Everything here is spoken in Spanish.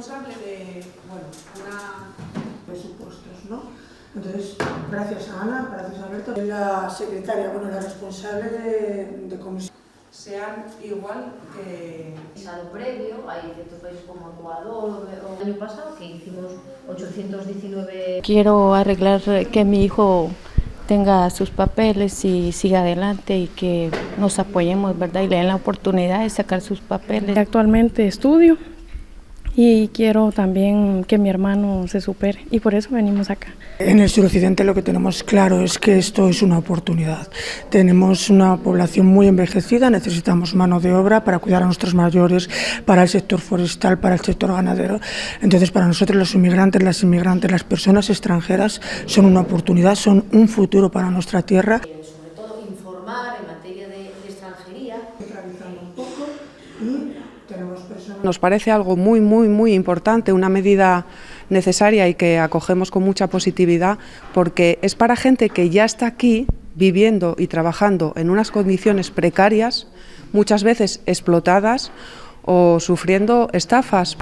responsable de, bueno, presupuestos, ¿no? Entonces, gracias a Ana, gracias a Alberto, la secretaria, bueno, la responsable de comisión. Sean igual que... A lo previo, hay ciertos países como Ecuador o el año pasado que hicimos 819... Quiero arreglar que mi hijo tenga sus papeles y siga adelante y que nos apoyemos, ¿verdad? Y le den la oportunidad de sacar sus papeles. Actualmente estudio y quiero también que mi hermano se supere y por eso venimos acá. En el suroccidente lo que tenemos claro es que esto es una oportunidad. Tenemos una población muy envejecida, necesitamos mano de obra para cuidar a nuestros mayores, para el sector forestal, para el sector ganadero. Entonces, para nosotros los inmigrantes, las inmigrantes, las personas extranjeras son una oportunidad, son un futuro para nuestra tierra. Sobre todo informar en materia de extranjería. Un poco y tenemos personas... Nos parece algo muy importante, una medida necesaria y que acogemos con mucha positividad porque es para gente que ya está aquí viviendo y trabajando en unas condiciones precarias, muchas veces explotadas o sufriendo estafas.